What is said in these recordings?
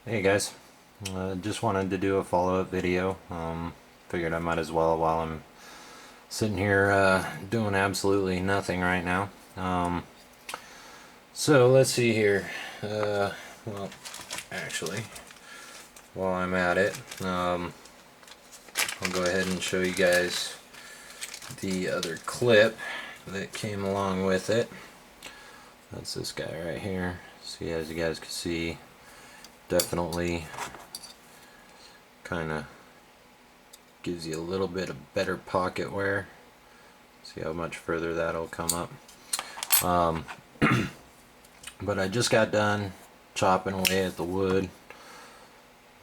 Hey guys, just wanted to do a follow-up video. Figured I might as well while I'm sitting here doing absolutely nothing right now. So let's see here. Well, actually, while I'm at it, I'll go ahead and show you guys the other clip that came along with it. That's this guy right here. See, as you guys can see, definitely kind of gives you a little bit of better pocket wear. See how much further that'll come up. But I just got done chopping away at the wood.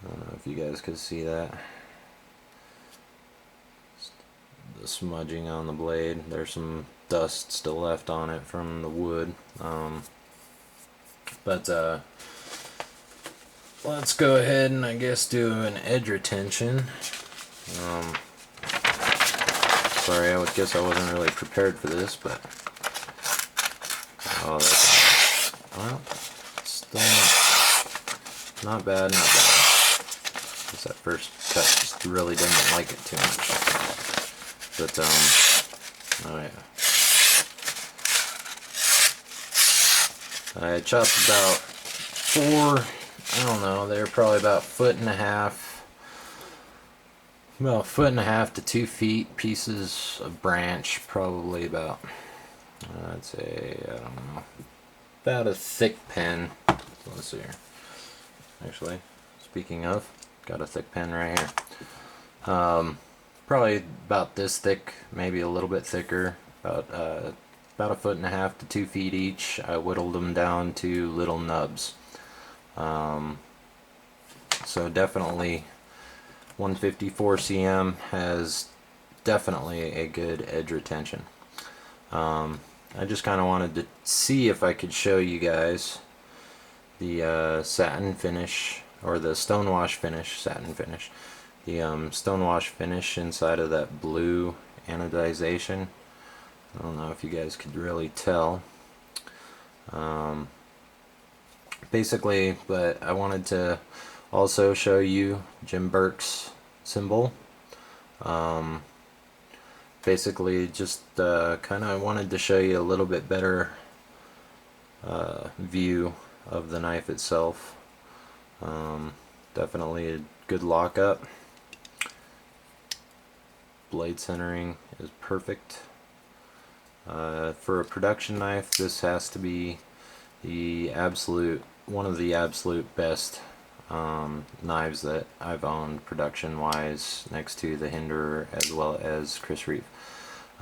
I don't know if you guys could see that. The smudging on the blade. There's some dust still left on it from the wood. But let's go ahead and I guess do an edge retention. Sorry, I would guess I wasn't really prepared for this, but oh, that's well, still not bad, not bad. Guess that first cut just really didn't like it too much. But oh yeah, I chopped about four. I don't know. They're probably about foot and a half. About 1.5 to 2 feet pieces of branch, probably about, I'd say, I don't know, about a thick pen. So let's see here. Actually, speaking of, got a thick pen right here. Probably about this thick, maybe a little bit thicker, about 1.5 to 2 feet each. I whittled them down to little nubs. So definitely 154 cm has definitely a good edge retention. I just kind of wanted to see if I could show you guys the satin finish, or the stonewash finish, satin finish, the stonewash finish inside of that blue anodization. I don't know if you guys could really tell. Basically, but I wanted to also show you Jim Burke's symbol. Basically, just kind of wanted to show you a little bit better view of the knife itself. Definitely a good lockup. Blade centering is perfect. For a production knife, this has to be one of the absolute best knives that I've owned production wise, next to the Hinderer as well as Chris Reeve.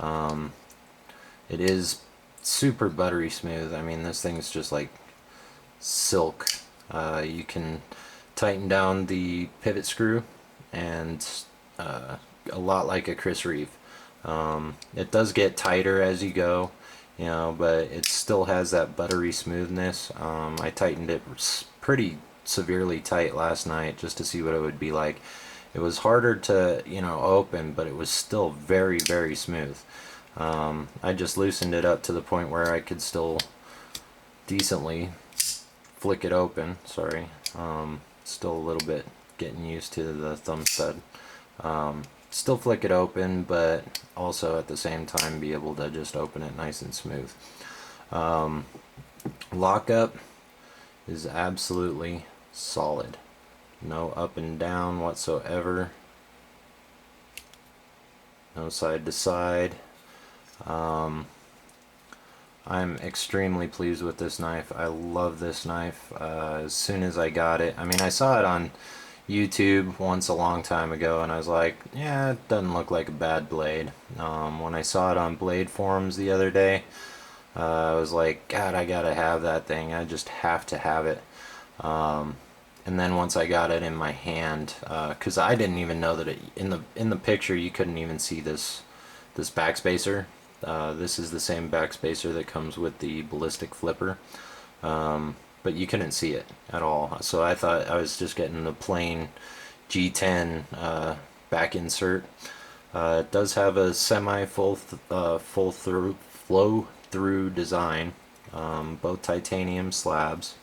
It is super buttery smooth. I mean, this thing's just like silk. You can tighten down the pivot screw, and a lot like a Chris Reeve. It does get tighter as you go, you know, but it still has that buttery smoothness. I tightened it pretty severely tight last night just to see what it would be like. It was harder to, you know, open, but it was still very, very smooth. I just loosened it up to the point where I could still decently flick it open. Sorry, still a little bit getting used to the thumb stud. Still flick it open, but also at the same time be able to just open it nice and smooth. Lockup is absolutely solid. No up and down whatsoever. No side to side. I'm extremely pleased with this knife. I love this knife. As soon as I got it, I mean, I saw it on YouTube once a long time ago, and I was like, yeah, it doesn't look like a bad blade. When I saw it on blade forums the other day, I was like, God, I gotta have that thing. I just have to have it. And then once I got it in my hand, because I didn't even know that it, in the picture you couldn't even see this backspacer. This is the same backspacer that comes with the ballistic flipper. But you couldn't see it at all. So I thought I was just getting the plain G10 back insert. It does have a semi full flow through design, both titanium slabs.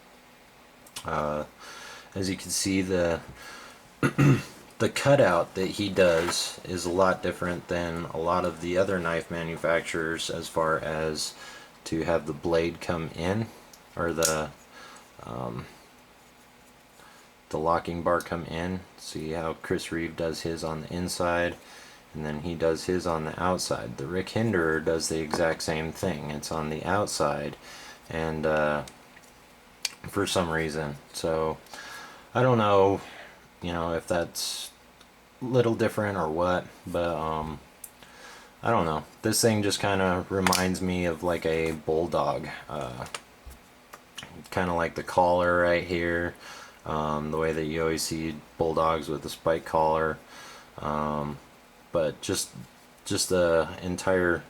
As you can see, the the cutout that he does is a lot different than a lot of the other knife manufacturers, as far as to have the blade come in, or the locking bar come in. See how Chris Reeve does his on the inside, and then he does his on the outside. The Rick Hinderer does the exact same thing. It's on the outside, and for some reason, so I don't know, if that's a little different or what, but I don't know. This thing just kind of reminds me of like a bulldog, kind of like the collar right here, the way that you always see bulldogs with the spike collar, but just the entire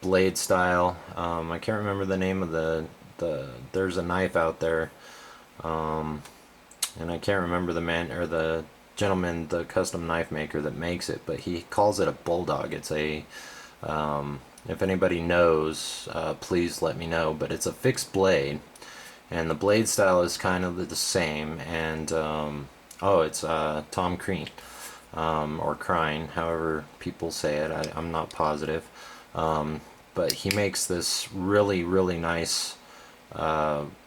blade style. I can't remember the name of there's a knife out there, and I can't remember the man or the gentleman, the custom knife maker that makes it, but he calls it a bulldog. It's a if anybody knows, please let me know, but it's a fixed blade, and the blade style is kind of the same, and oh, it's Tom Crean, or Crine, however people say it. I'm not positive, but he makes this really, really nice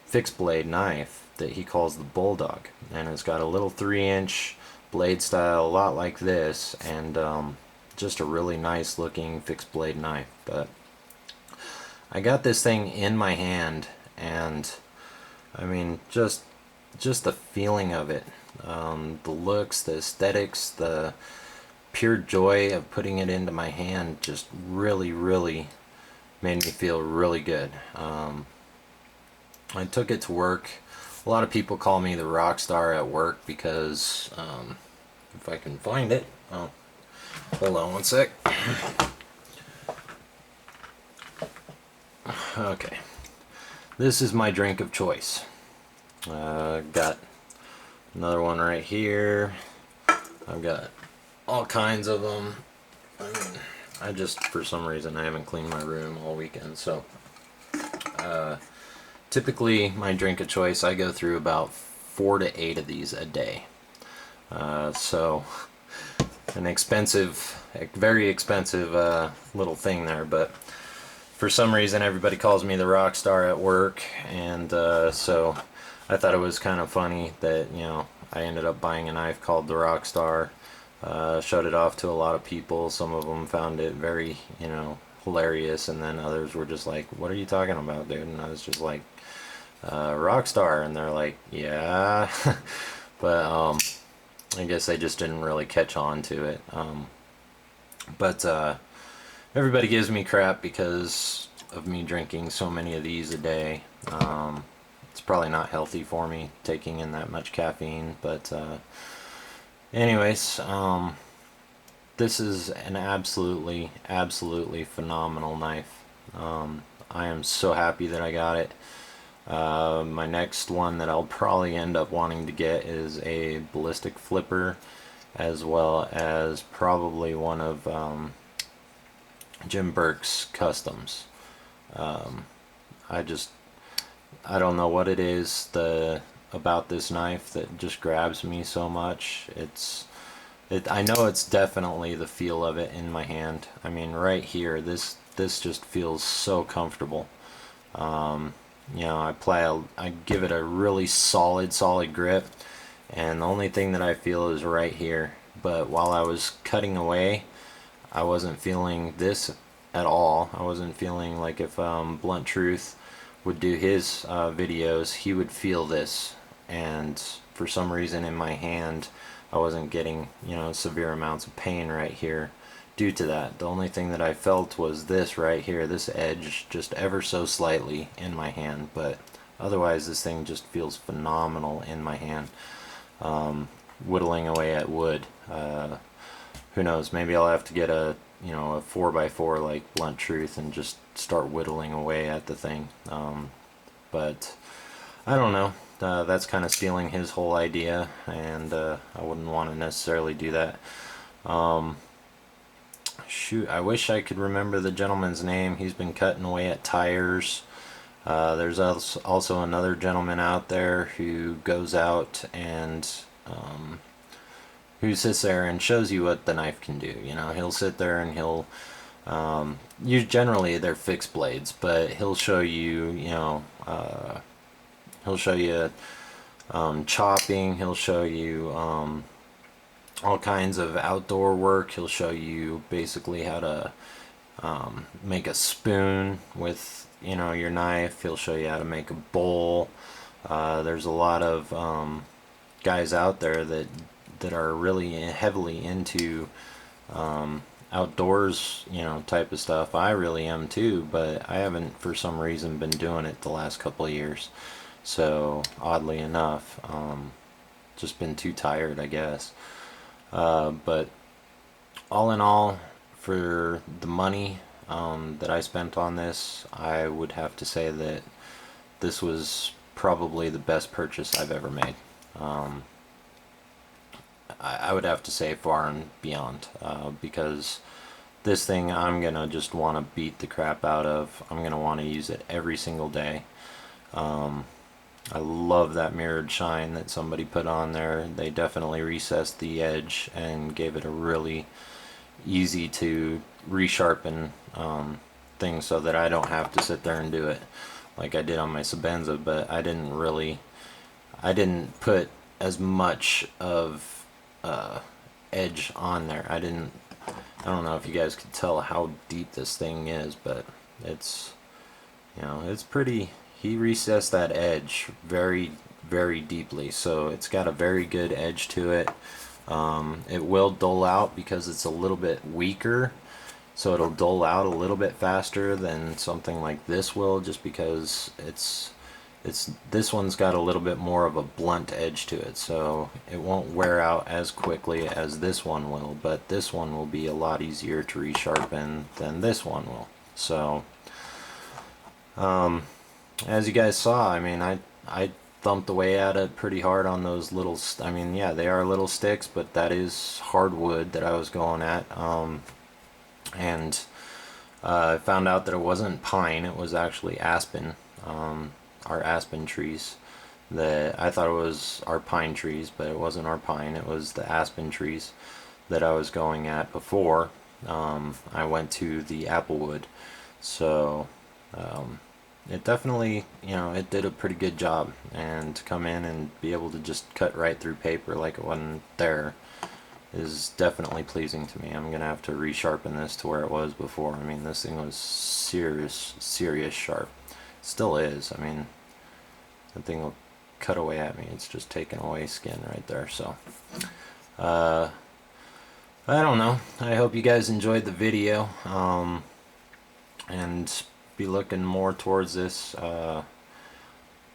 fixed blade knife that he calls the bulldog, and it's got a little 3-inch blade style, a lot like this, and just a really nice looking fixed blade knife. But I got this thing in my hand, and I mean, just the feeling of it, the looks, the aesthetics, the pure joy of putting it into my hand just really, really made me feel really good. I took it to work. A lot of people call me the Rockstar at work because, if I can find it, oh, hold on one sec. Okay, this is my drink of choice. Got another one right here. I've got all kinds of them. I mean, I just, for some reason, I haven't cleaned my room all weekend, so typically my drink of choice, I go through about 4 to 8 of these a day. So an expensive, very expensive little thing there, but for some reason everybody calls me the rock star at work, and so I thought it was kind of funny that I ended up buying a knife called the Rockstar. Showed it off to a lot of people. Some of them found it very hilarious, and then others were just like, what are you talking about, dude? And I was just like, Rockstar, and they're like, yeah. But I guess they just didn't really catch on to it. But everybody gives me crap because of me drinking so many of these a day. It's probably not healthy for me taking in that much caffeine, but anyways, this is an absolutely phenomenal knife. I am so happy that I got it. My next one that I'll probably end up wanting to get is a ballistic flipper, as well as probably one of Jim Burke's customs. I don't know what it is about this knife that just grabs me so much. I know it's definitely the feel of it in my hand. I mean, right here, this just feels so comfortable. I give it a really solid grip, and the only thing that I feel is right here. But while I was cutting away, I wasn't feeling this at all. I wasn't feeling like if Blunt Truth would do his videos, he would feel this, and for some reason in my hand I wasn't getting severe amounts of pain right here due to that. The only thing that I felt was this right here, this edge, just ever so slightly in my hand, but otherwise this thing just feels phenomenal in my hand. Whittling away at wood, who knows, maybe I'll have to get a 4x4 like Blunt Truth and just start whittling away at the thing. But I don't know, that's kind of stealing his whole idea, and I wouldn't want to necessarily do that. Shoot, I wish I could remember the gentleman's name. He's been cutting away at tires, There's also another gentleman out there who goes out and who sits there and shows you what the knife can do. You know, he'll sit there and he'll generally they're fixed blades, but he'll show you, he'll show you chopping, he'll show you all kinds of outdoor work. He'll show you basically how to make a spoon with, your knife. He'll show you how to make a bowl. There's a lot of guys out there that are really heavily into outdoors, type of stuff. I really am too, but I haven't for some reason been doing it the last couple of years. So oddly enough, just been too tired, I guess. But all in all, for the money that I spent on this, I would have to say that this was probably the best purchase I've ever made. I would have to say far and beyond, because this thing I'm gonna just want to beat the crap out of. I'm gonna want to use it every single day. I love that mirrored shine that somebody put on there. They definitely recessed the edge and gave it a really easy to resharpen thing, so that I don't have to sit there and do it like I did on my Sabenza. But I didn't put as much of edge on there. I don't know if you guys could tell how deep this thing is, but it's pretty. He recessed that edge very, very deeply, so it's got a very good edge to it. It will dull out because it's a little bit weaker, so it'll dull out a little bit faster than something like this will, just because this one's got a little bit more of a blunt edge to it, so it won't wear out as quickly as this one will, but this one will be a lot easier to resharpen than this one will. So as you guys saw, I mean, I thumped away at it pretty hard on those little, yeah, they are little sticks, but that is hardwood that I was going at. And I found out that it wasn't pine, it was actually aspen, our aspen trees. That I thought it was our pine trees, but it wasn't our pine, it was the aspen trees that I was going at before I went to the applewood. So it definitely, it did a pretty good job, and to come in and be able to just cut right through paper like it wasn't there is definitely pleasing to me. I'm gonna have to resharpen this to where it was before. I mean, this thing was serious sharp. Still is. I mean, that thing will cut away at me. It's just taking away skin right there. So I don't know. I hope you guys enjoyed the video, and be looking more towards this. I'm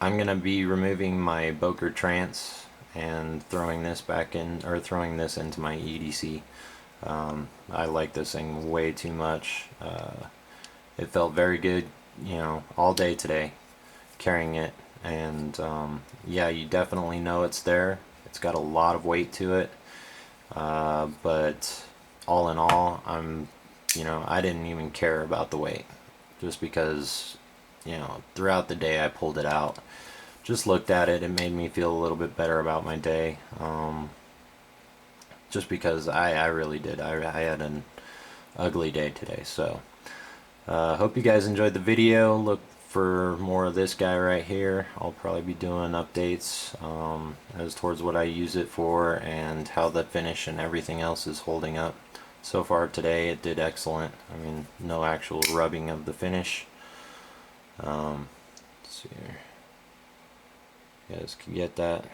gonna be removing my Burke Trance and throwing this back in, or throwing this into my EDC. I like this thing way too much. It felt very good, all day today carrying it, and yeah, you definitely know it's there. It's got a lot of weight to it, but all in all, I didn't even care about the weight, just because, throughout the day I pulled it out, just looked at it, it made me feel a little bit better about my day, just because I really did. I had an ugly day today. So hope you guys enjoyed the video. Look for more of this guy right here. I'll probably be doing updates as towards what I use it for and how the finish and everything else is holding up. So far today it did excellent. I mean, no actual rubbing of the finish. Let's see here. You guys can get that.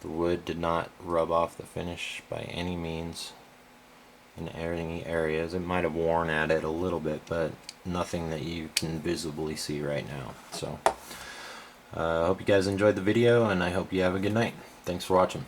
The wood did not rub off the finish by any means in any areas. It might have worn at it a little bit, but nothing that you can visibly see right now. So I hope you guys enjoyed the video, and I hope you have a good night. Thanks for watching.